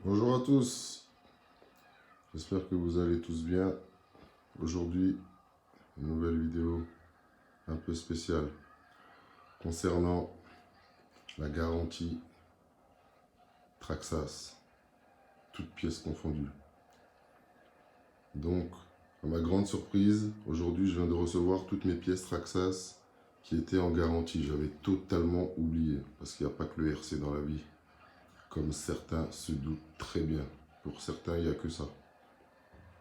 Bonjour à tous, j'espère que vous allez tous bien. Aujourd'hui, une nouvelle vidéo un peu spéciale concernant la garantie Traxas, toutes pièces confondues. Donc, à ma grande surprise, aujourd'hui je viens de recevoir toutes mes pièces Traxas qui étaient en garantie. J'avais totalement oublié, parce qu'il n'y a pas que le RC dans la vie, comme certains se doutent très bien. Pour certains, il n'y a que ça.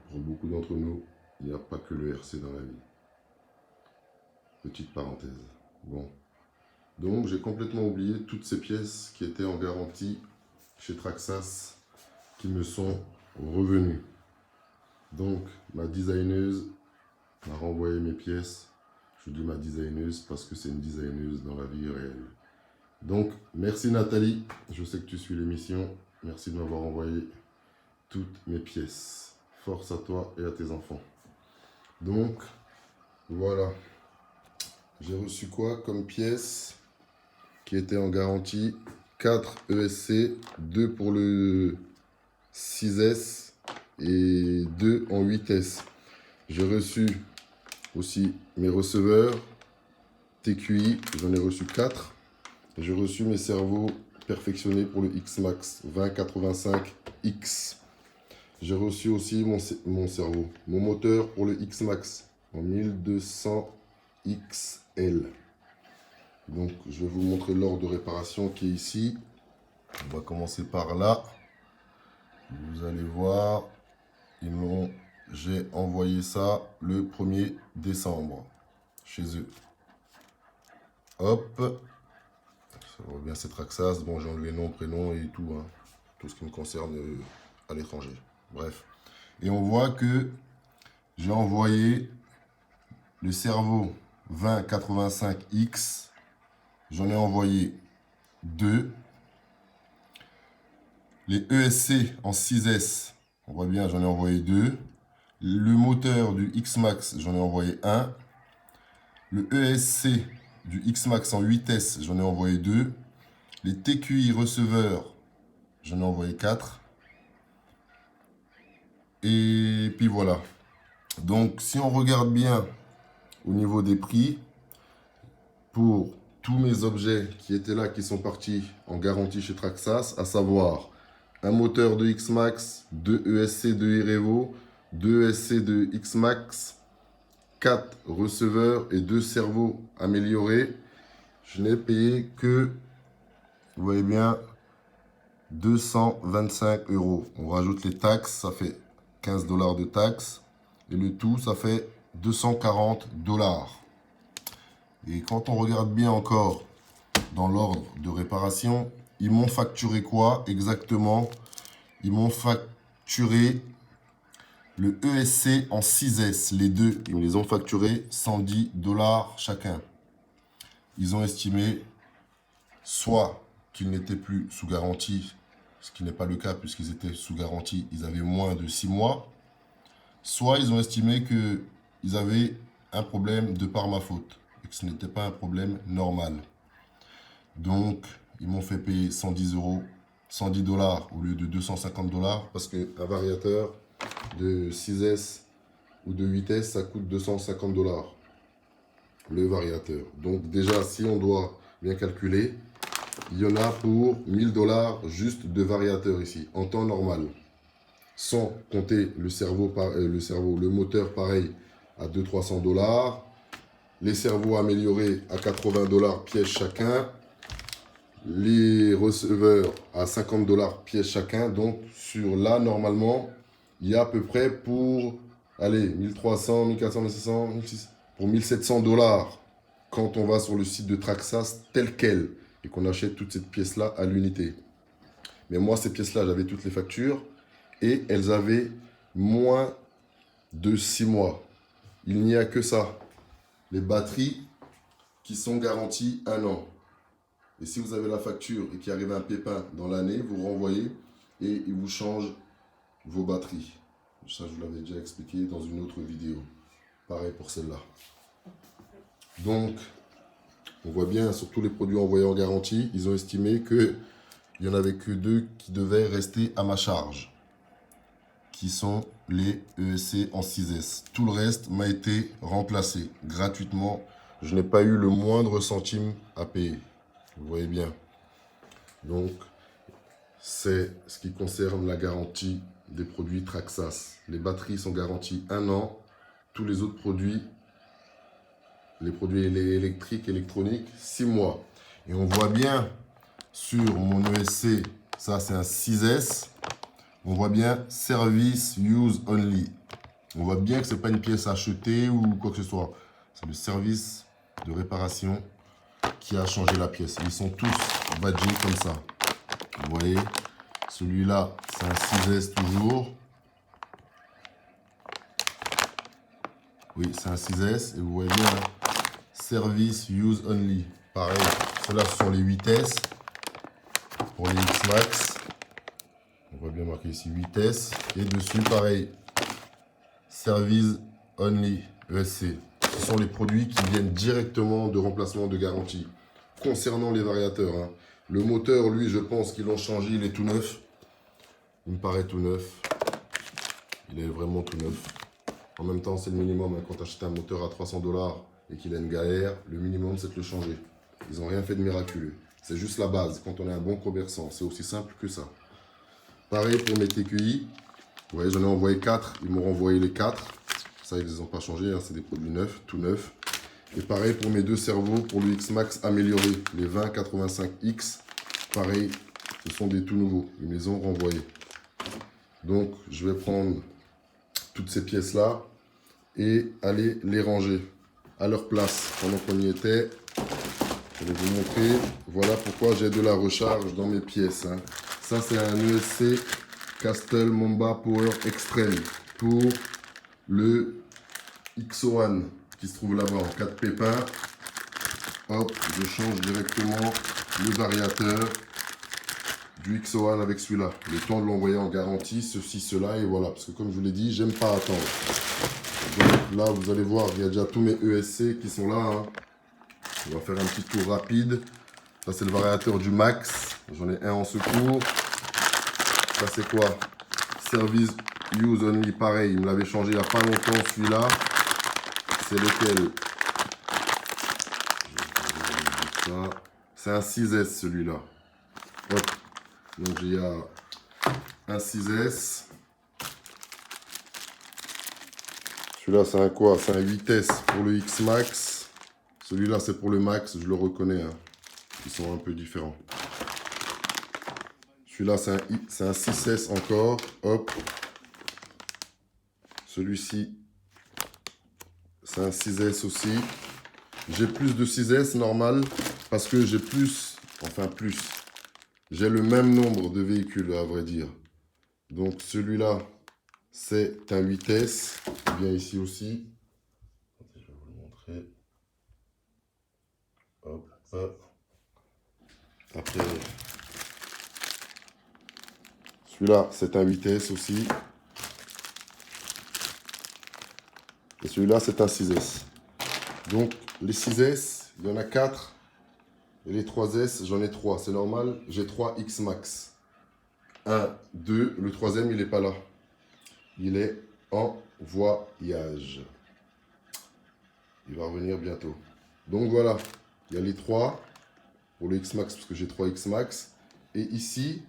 Pour beaucoup d'entre nous, il n'y a pas que le RC dans la vie. Petite parenthèse. Bon. Donc, j'ai complètement oublié toutes ces pièces qui étaient en garantie chez Traxas qui me sont revenues. Donc, ma designeuse m'a renvoyé mes pièces. Je dis ma designeuse parce que c'est une designeuse dans la vie réelle. Donc, merci Nathalie. Je sais que tu suis l'émission. Merci de m'avoir envoyé toutes mes pièces. Force à toi et à tes enfants. Donc, voilà. J'ai reçu quoi comme pièce qui était en garantie? 4 ESC, 2 pour le 6S et 2 en 8S. J'ai reçu aussi mes receveurs TQI, j'en ai reçu 4. J'ai reçu mes cerveaux perfectionnés pour le X-Max 2085X. J'ai reçu aussi mon cerveau, mon moteur pour le X-Max en 1200XL. Donc, je vais vous montrer l'ordre de réparation qui est ici. On va commencer par là. Vous allez voir, j'ai envoyé ça le 1er décembre chez eux. Hop. Ça va bien, c'est Traxas. Bon, j'ai enlevé nom, prénom et tout. Hein. Tout ce qui me concerne à l'étranger. Bref. Et on voit que j'ai envoyé le cerveau 2085X. J'en ai envoyé 2. Les ESC en 6S, on voit bien, j'en ai envoyé 2. Le moteur du X-Max, j'en ai envoyé 1. Le ESC du X-Max en 8S, j'en ai envoyé 2. Les TQI receveurs, j'en ai envoyé 4. Et puis voilà. Donc, si on regarde bien au niveau des prix, pour tous mes objets qui étaient là, qui sont partis en garantie chez Traxas, à savoir un moteur de X-Max, 2 ESC de Irevo, 2 ESC de X-Max, 4 receveurs et 2 cerveaux améliorés. Je n'ai payé que, vous voyez bien, 225 €. On rajoute les taxes, ça fait 15 $ de taxes. Et le tout, ça fait 240 $. Et quand on regarde bien encore dans l'ordre de réparation, ils m'ont facturé quoi exactement? Ils m'ont facturé le ESC en 6S, les deux. Ils me les ont facturés 110 $ chacun. Ils ont estimé soit qu'ils n'étaient plus sous garantie, ce qui n'est pas le cas puisqu'ils étaient sous garantie, ils avaient moins de 6 mois, soit ils ont estimé qu'ils avaient un problème de par ma faute et que ce n'était pas un problème normal. Donc, ils m'ont fait payer 110 €, 110 $ au lieu de 250 $ parce qu'un variateur de 6S ou de 8S, ça coûte 250 $. Le variateur. Donc déjà, si on doit bien calculer, il y en a pour 1000 $ juste de variateur ici, en temps normal. Sans compter le moteur pareil à 200-300 $. Les cerveaux améliorés à 80 $ pièce chacun. Les receveurs à 50 $ pièce chacun. Donc sur là, normalement, il y a à peu près pour, allez, 1300, 1400, 1600, 1600, pour 1700 $ quand on va sur le site de Traxas tel quel et qu'on achète toutes ces pièces-là à l'unité. Mais moi, ces pièces-là, j'avais toutes les factures et elles avaient moins de 6 mois. Il n'y a que ça. Les batteries qui sont garanties 1 an. Et si vous avez la facture et qu'il arrive un pépin dans l'année, vous renvoyez et ils vous changent vos batteries. Ça, je vous l'avais déjà expliqué dans une autre vidéo. Pareil pour celle-là. Donc, on voit bien sur tous les produits envoyés en garantie, ils ont estimé que il n'y en avait que 2 qui devaient rester à ma charge, qui sont les ESC en 6S. Tout le reste m'a été remplacé gratuitement. Je n'ai pas eu le moindre centime à payer. Vous voyez bien. Donc, c'est ce qui concerne la garantie des produits Traxxas. Les batteries sont garanties 1 an. Tous les autres produits, les produits électriques, électroniques, 6 mois. Et on voit bien sur mon ESC, ça c'est un 6S, on voit bien Service Use Only. On voit bien que ce n'est pas une pièce achetée ou quoi que ce soit. C'est le service de réparation qui a changé la pièce. Ils sont tous badgés comme ça. Vous voyez, celui-là, c'est un 6S toujours. Oui, c'est un 6S. Et vous voyez bien, Service Use Only. Pareil, ceux-là sont les 8S. Pour les X-Max. On voit bien marqué ici 8S. Et dessus, pareil, Service Only, ESC. Ce sont les produits qui viennent directement de remplacement de garantie. Concernant les variateurs, hein. Le moteur, lui, je pense qu'ils l'ont changé, il est tout neuf. Il me paraît tout neuf. Il est vraiment tout neuf. En même temps, c'est le minimum. Hein. Quand tu achètes un moteur à 300 $ et qu'il a une galère, le minimum, c'est de le changer. Ils n'ont rien fait de miraculeux. C'est juste la base. Quand on est un bon commerçant, c'est aussi simple que ça. Pareil pour mes TQI. Vous voyez, j'en ai envoyé 4. Ils m'ont renvoyé les 4. Ça, ils ne les ont pas changés. Hein. C'est des produits neufs, tout neufs. Et pareil pour mes 2 cerveaux, pour le X-Max amélioré, les 2085X. Pareil, ce sont des tout nouveaux. Ils me les ont renvoyés. Donc, je vais prendre toutes ces pièces-là et aller les ranger à leur place. Pendant qu'on y était, je vais vous montrer. Voilà pourquoi j'ai de la recharge dans mes pièces. Hein. Ça, c'est un ESC Castle Mamba Power Extreme pour le XO1 qui se trouve là-bas en cas de pépin. Hop, je change directement le variateur du XO1 avec celui-là. Le temps de l'envoyer en garantie, ceci, cela, et voilà. Parce que comme je vous l'ai dit, j'aime pas attendre. Donc là, vous allez voir, il y a déjà tous mes ESC qui sont là. Hein. On va faire un petit tour rapide. Ça, c'est le variateur du Max. J'en ai un en secours. Ça, c'est quoi? Service Use Only, pareil. Il me l'avait changé il n'y a pas longtemps, celui-là. C'est lequel? C'est un 6S, celui-là. Hop. Donc, il y a un 6S. Celui-là, c'est un quoi? C'est un 8S pour le X-Max. Celui-là, c'est pour le Max, je le reconnais. Hein. Ils sont un peu différents. Celui-là, c'est un 6S encore. Hop. Celui-ci, c'est un 6S aussi. J'ai plus de 6S normal parce que j'ai plus. J'ai le même nombre de véhicules, à vrai dire. Donc, celui-là, c'est un 8S. Il vient ici aussi. Je vais vous le montrer. Hop, hop. Après, celui-là, c'est un 8S aussi. Et celui-là, c'est un 6S. Donc, les 6S, il y en a 4. Et les 3S, j'en ai 3. C'est normal, j'ai 3 X-Max. 1, 2. Le troisième, il n'est pas là. Il est en voyage. Il va revenir bientôt. Donc, voilà. Il y a les 3 pour le X-Max, parce que j'ai 3 X-Max. Et ici,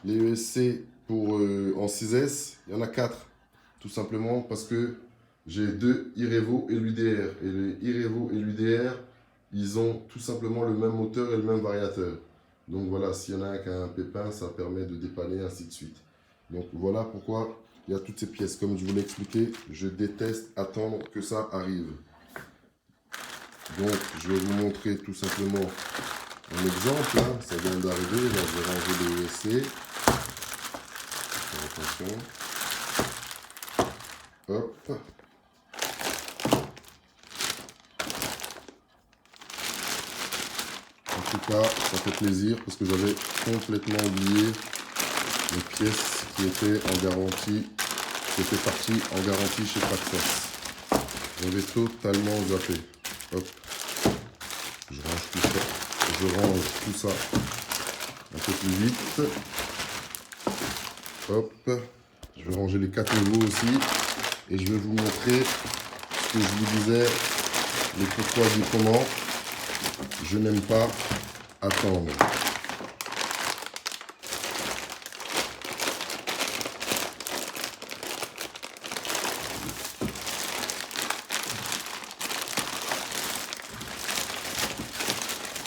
les ESC pour, en 6S, il y en a 4. Tout simplement parce que j'ai 2 iRevo et l'UDR. Et les iRevo et l'UDR, ils ont tout simplement le même moteur et le même variateur. Donc voilà, s'il y en a un qui a un pépin, ça permet de dépanner, ainsi de suite. Donc voilà pourquoi il y a toutes ces pièces. Comme je vous l'ai expliqué, je déteste attendre que ça arrive. Donc je vais vous montrer tout simplement un exemple. Hein. Ça vient d'arriver, là je vais ranger les ESC. Attention. Hop. En tout cas, ça fait plaisir parce que j'avais complètement oublié les pièces qui étaient en garantie, qui étaient parties en garantie chez Traxxas. J'avais totalement zappé. Hop. Je range tout ça. Un peu plus vite. Hop, je vais ranger les 4 niveaux aussi. Et je vais vous montrer ce que je vous disais, les pourquoi du comment. Je n'aime pas attendre.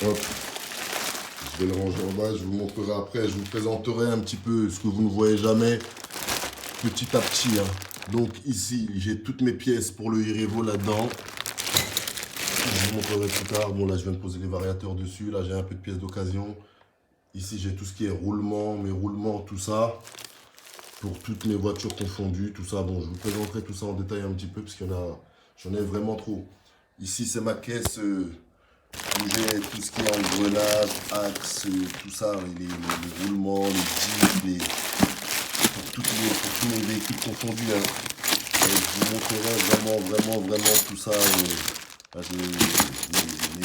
Hop, je vais le ranger en bas, je vous montrerai après, je vous présenterai un petit peu ce que vous ne voyez jamais petit à petit. Donc ici, j'ai toutes mes pièces pour le Irevo là-dedans. Je vous montrerai plus tard. Bon là, je viens de poser les variateurs dessus. Là, j'ai un peu de pièces d'occasion. Ici, j'ai tout ce qui est roulement, mes roulements, tout ça. Pour toutes mes voitures confondues, tout ça. Bon, je vous présenterai tout ça en détail un petit peu parce qu'il y en a, j'en ai vraiment trop. Ici, c'est ma caisse où j'ai tout ce qui est engrenage, axe, tout ça, les roulements, les disques, pour tous mes véhicules confondus. Et je vous montrerai vraiment tout ça.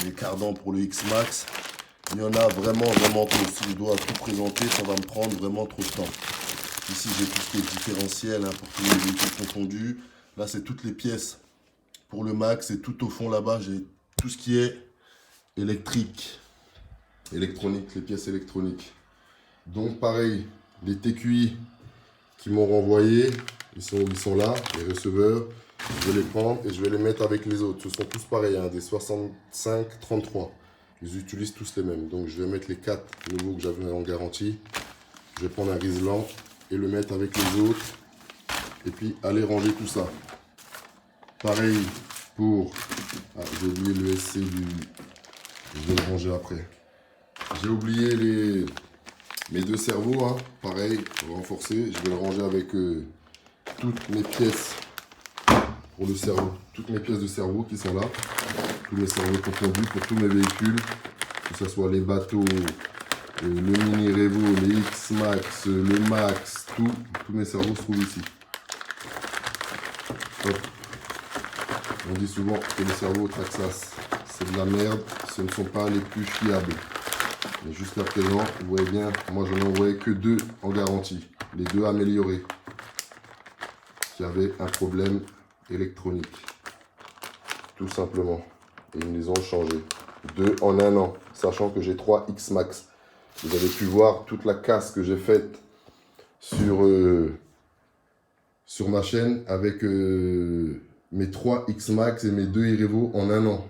Les cardans pour le X-Max. Il y en a vraiment trop. Si je dois tout présenter, ça va me prendre vraiment trop de temps. Ici, j'ai tout ce qui est différentiel pour tous les véhicules confondus. Là, c'est toutes les pièces pour le Max. Et tout au fond, là-bas, j'ai tout ce qui est électronique, les pièces électroniques. Donc, pareil, les TQI qui m'ont renvoyé, ils sont là, les receveurs. Je vais les prendre et je vais les mettre avec les autres. Ce sont tous pareils, des 65-33. Ils utilisent tous les mêmes. Donc, je vais mettre les 4 nouveaux que j'avais en garantie. Je vais prendre un Rislan et le mettre avec les autres. Et puis, aller ranger tout ça. Pareil pour... Ah, j'ai oublié le SC du... Je vais le ranger après. J'ai oublié mes 2 cerveaux. Pareil, renforcé. Je vais le ranger avec toutes mes pièces pour le cerveau. Toutes mes pièces de cerveau qui sont là. Tous mes cerveaux confondus pour tous mes véhicules. Que ce soit les bateaux, le Mini Revo, les X-Max, le Max, tous mes cerveaux se trouvent ici. Hop. On dit souvent que les cerveaux Traxxas, c'est de la merde, ce ne sont pas les plus fiables. Mais jusqu'à présent, vous voyez bien, moi je n'en voyais que 2 en garantie. Les 2 améliorés. Qui avaient un problème électronique. Tout simplement. Et ils me les ont changés. 2 en 1 an. Sachant que j'ai 3 X-Max. Vous avez pu voir toute la casse que j'ai faite sur ma chaîne avec mes 3 X-Max et mes 2 Irevo en 1 an.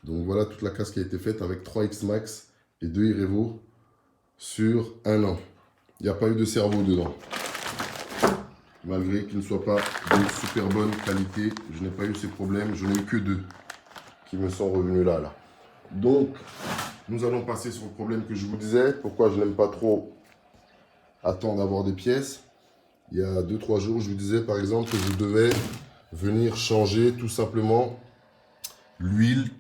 Donc voilà toute la casse qui a été faite avec 3 X-Max et 2 Irevo sur 1 an. Il n'y a pas eu de cerveau dedans. Malgré qu'il ne soit pas de super bonne qualité, je n'ai pas eu ces problèmes. Je n'ai eu que 2 qui me sont revenus là. Donc, nous allons passer sur le problème que je vous disais. Pourquoi je n'aime pas trop attendre d'avoir des pièces. Il y a 2-3 jours, je vous disais par exemple que je devais venir changer tout simplement l'huile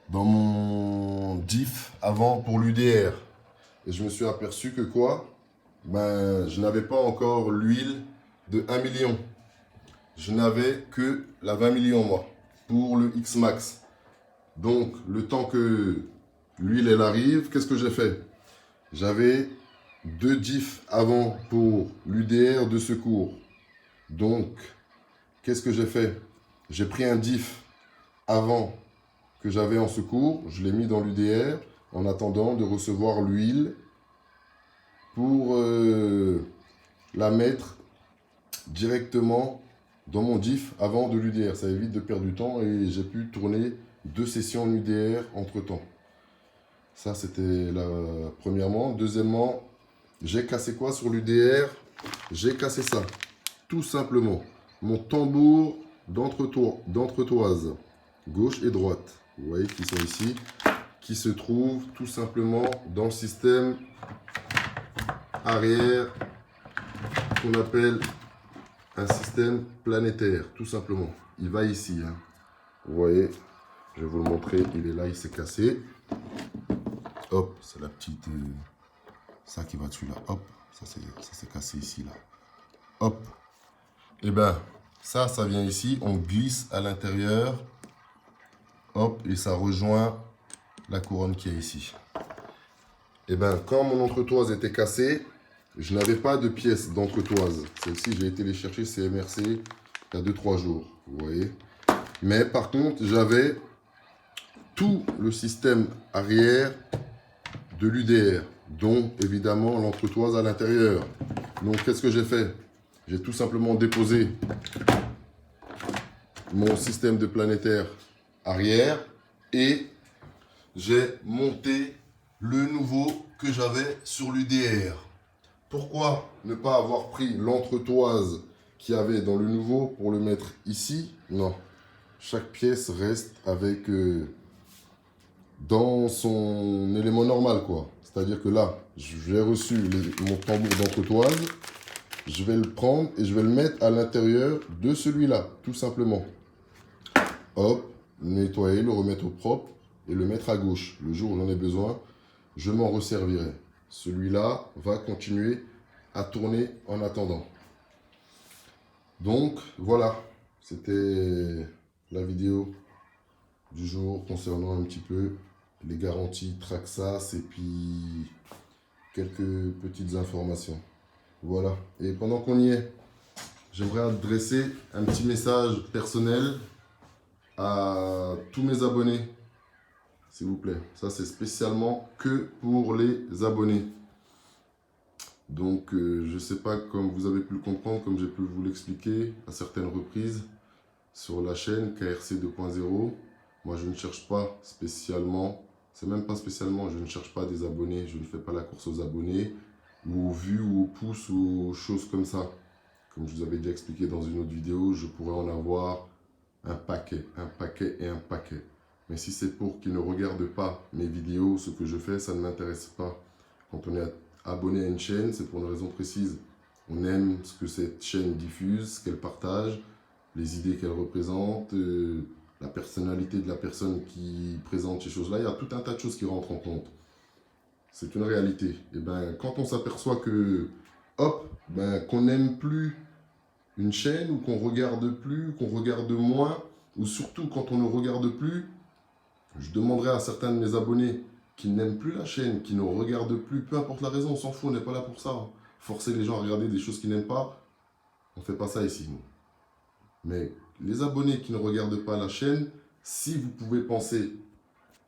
dans mon diff avant pour l'UDR. Et je me suis aperçu que quoi? Je n'avais pas encore l'huile de 1 million. Je n'avais que la 20 millions moi, pour le X-Max. Donc, le temps que l'huile elle arrive, qu'est-ce que j'ai fait? J'avais 2 diffs avant pour l'UDR de secours. Donc, qu'est-ce que j'ai fait? J'ai pris un diff avant que j'avais en secours, je l'ai mis dans l'UDR en attendant de recevoir l'huile pour la mettre directement dans mon diff avant de l'UDR. Ça évite de perdre du temps et j'ai pu tourner 2 sessions en UDR entre temps. Ça, c'était premièrement. Deuxièmement, j'ai cassé quoi sur l'UDR? J'ai cassé ça. Tout simplement. Mon tambour d'entretoise, gauche et droite. Vous voyez qu'ils sont ici. Qui se trouve tout simplement dans le système arrière qu'on appelle un système planétaire. Tout simplement. Il va ici. Vous voyez, je vais vous le montrer. Il est là, il s'est cassé. Hop, c'est la petite... ça qui va dessus là. Hop, ça s'est cassé ici là. Hop. Et ça vient ici. On glisse à l'intérieur. Hop, et ça rejoint la couronne qui est ici. Et bien, quand mon entretoise était cassée, je n'avais pas de pièces d'entretoise. Celle-ci, j'ai été les chercher chez MRC il y a 2-3 jours, vous voyez. Mais par contre, j'avais tout le système arrière de l'UDR, dont évidemment l'entretoise à l'intérieur. Donc, qu'est-ce que j'ai fait? J'ai tout simplement déposé mon système de planétaire arrière et j'ai monté le nouveau que j'avais sur l'UDR. Pourquoi ne pas avoir pris l'entretoise qu'il y avait dans le nouveau pour le mettre ici? Non. Chaque pièce reste avec dans son élément normal, quoi. C'est-à-dire que là, j'ai reçu mon tambour d'entretoise. Je vais le prendre et je vais le mettre à l'intérieur de celui-là, tout simplement. Hop, nettoyer, le remettre au propre et le mettre à gauche. Le jour où j'en ai besoin, je m'en resservirai. Celui-là va continuer à tourner en attendant. Donc, voilà. C'était la vidéo du jour concernant un petit peu les garanties Traxxas et puis quelques petites informations. Voilà. Et pendant qu'on y est, j'aimerais adresser un petit message personnel à tous mes abonnés, s'il vous plaît. Ça, c'est spécialement que pour les abonnés. Donc, je ne sais pas, comme vous avez pu le comprendre, comme j'ai pu vous l'expliquer à certaines reprises sur la chaîne KRC 2.0. Moi, je ne cherche pas spécialement, c'est même pas spécialement, je ne cherche pas des abonnés, je ne fais pas la course aux abonnés, ou aux vues, ou aux pouces, ou aux choses comme ça. Comme je vous avais déjà expliqué dans une autre vidéo, je pourrais en avoir un paquet et un paquet. Mais si c'est pour qu'ils ne regardent pas mes vidéos, ce que je fais, ça ne m'intéresse pas. Quand on est abonné à une chaîne, c'est pour une raison précise. On aime ce que cette chaîne diffuse, ce qu'elle partage, les idées qu'elle représente, la personnalité de la personne qui présente ces choses-là. Il y a tout un tas de choses qui rentrent en compte. C'est une réalité. Et ben, quand on s'aperçoit que, hop, ben, qu'on n'aime plus une chaîne ou qu'on regarde plus, qu'on regarde moins, ou surtout quand on ne regarde plus, je demanderai à certains de mes abonnés qui n'aiment plus la chaîne, qui ne regardent plus, peu importe la raison, on s'en fout, on n'est pas là pour ça. Forcer les gens à regarder des choses qu'ils n'aiment pas, on ne fait pas ça ici, nous. Mais les abonnés qui ne regardent pas la chaîne, si vous pouvez penser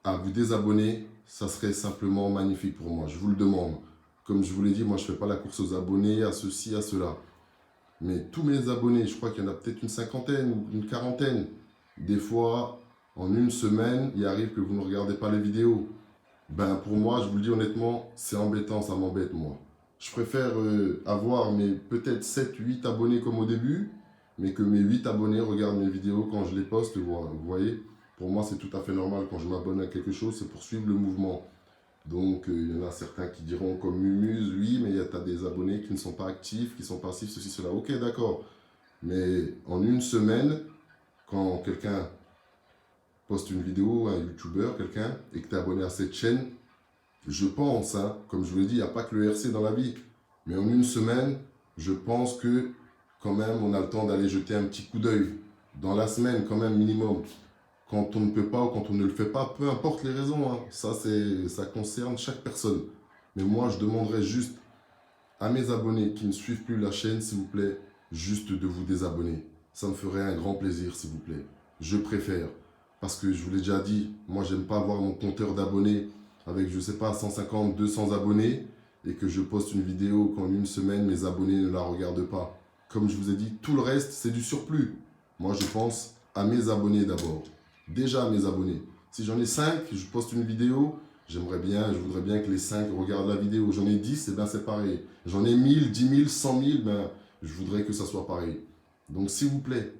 à vous désabonner, ça serait simplement magnifique pour moi. Je vous le demande. Comme je vous l'ai dit, moi je ne fais pas la course aux abonnés, à ceci, à cela. Mais tous mes abonnés, je crois qu'il y en a peut-être une cinquantaine ou une quarantaine. Des fois, en une semaine, il arrive que vous ne regardez pas les vidéos. Ben pour moi, je vous le dis honnêtement, c'est embêtant, ça m'embête moi. Je préfère avoir mes peut-être 7-8 abonnés comme au début, mais que mes 8 abonnés regardent mes vidéos quand je les poste, vous voyez. Pour moi, c'est tout à fait normal. Quand je m'abonne à quelque chose, c'est pour suivre le mouvement. Donc, il y en a certains qui diront comme Mumuse, oui, mais tu as des abonnés qui ne sont pas actifs, qui sont passifs, ceci, cela. Ok, d'accord. Mais en une semaine, quand quelqu'un poste une vidéo, un youtubeur, quelqu'un, et que tu es abonné à cette chaîne, je pense, hein, comme je vous l'ai dit, il n'y a pas que le RC dans la vie. Mais en une semaine, je pense que quand même, on a le temps d'aller jeter un petit coup d'œil. Dans la semaine, quand même, minimum. Quand on ne peut pas ou quand on ne le fait pas, peu importe les raisons, hein, ça concerne chaque personne. Mais moi, je demanderais juste à mes abonnés qui ne suivent plus la chaîne, s'il vous plaît, juste de vous désabonner. Ça me ferait un grand plaisir, s'il vous plaît. Je préfère. Parce que je vous l'ai déjà dit, moi, j'aime pas avoir mon compteur d'abonnés avec, je sais pas, 150, 200 abonnés et que je poste une vidéo qu'en une semaine, mes abonnés ne la regardent pas. Comme je vous ai dit, tout le reste, c'est du surplus. Moi, je pense à mes abonnés d'abord. Déjà à mes abonnés. Si j'en ai 5, je poste une vidéo, je voudrais bien que les 5 regardent la vidéo. J'en ai 10, et bien c'est pareil. J'en ai 1000, 10 000, 100 000, ben, je voudrais que ça soit pareil. Donc s'il vous plaît,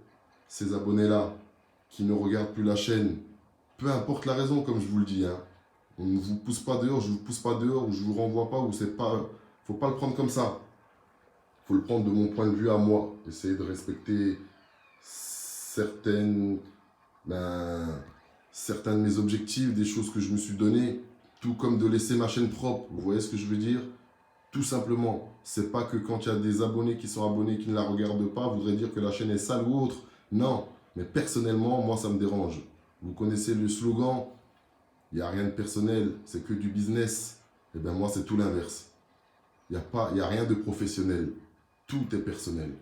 ces abonnés-là qui ne regardent plus la chaîne, peu importe la raison, comme je vous le dis, hein, on ne vous pousse pas dehors, je ne vous pousse pas dehors, ou je ne vous renvoie pas, ou c'est pas... Faut pas le prendre comme ça. Faut le prendre de mon point de vue à moi. Essayer de respecter certains de mes objectifs, des choses que je me suis donné, tout comme de laisser ma chaîne propre. Vous voyez ce que je veux dire? Tout simplement. C'est pas que quand il y a des abonnés qui sont abonnés qui ne la regardent pas, voudrait dire que la chaîne est sale ou autre. Non. Mais personnellement, moi, ça me dérange. Vous connaissez le slogan, il n'y a rien de personnel, c'est que du business. Et bien moi, c'est tout l'inverse. Il n'y a rien de professionnel. Tout est personnel.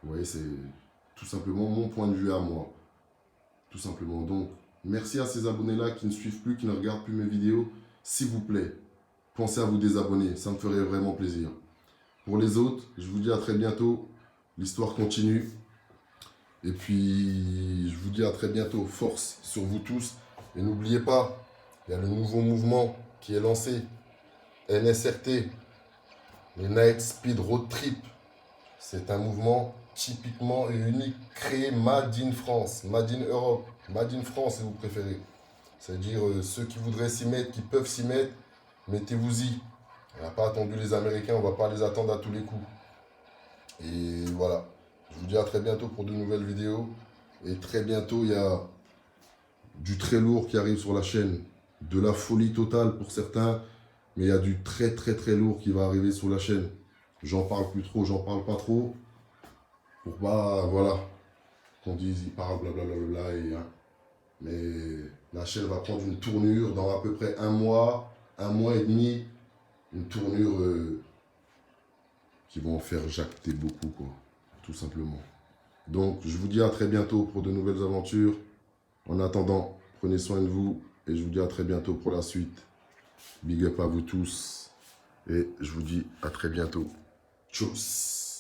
Vous voyez, c'est tout simplement mon point de vue à moi. Tout simplement. Donc, merci à ces abonnés-là qui ne suivent plus, qui ne regardent plus mes vidéos. S'il vous plaît, pensez à vous désabonner. Ça me ferait vraiment plaisir. Pour les autres, je vous dis à très bientôt. L'histoire continue. Et puis, je vous dis à très bientôt. Force sur vous tous. Et n'oubliez pas, il y a le nouveau mouvement qui est lancé. NSRT, le Night Speed Road Trip. C'est un mouvement typiquement et unique, créé Made in France, Made in Europe, Made in France si vous préférez. C'est-à-dire ceux qui voudraient s'y mettre, qui peuvent s'y mettre, mettez-vous-y. On n'a pas attendu les Américains, on ne va pas les attendre à tous les coups. Et voilà, je vous dis à très bientôt pour de nouvelles vidéos. Et très bientôt, il y a du très lourd qui arrive sur la chaîne. De la folie totale pour certains, mais il y a du très très très lourd qui va arriver sur la chaîne. J'en parle plus trop, j'en parle pas trop. Pour pas, voilà, qu'on dise, il parle blablabla. Mais la chaîne va prendre une tournure dans à peu près un mois et demi. Une tournure qui va en faire jacter beaucoup, quoi. Tout simplement. Donc, je vous dis à très bientôt pour de nouvelles aventures. En attendant, prenez soin de vous. Et je vous dis à très bientôt pour la suite. Big up à vous tous. Et je vous dis à très bientôt. Tchuss.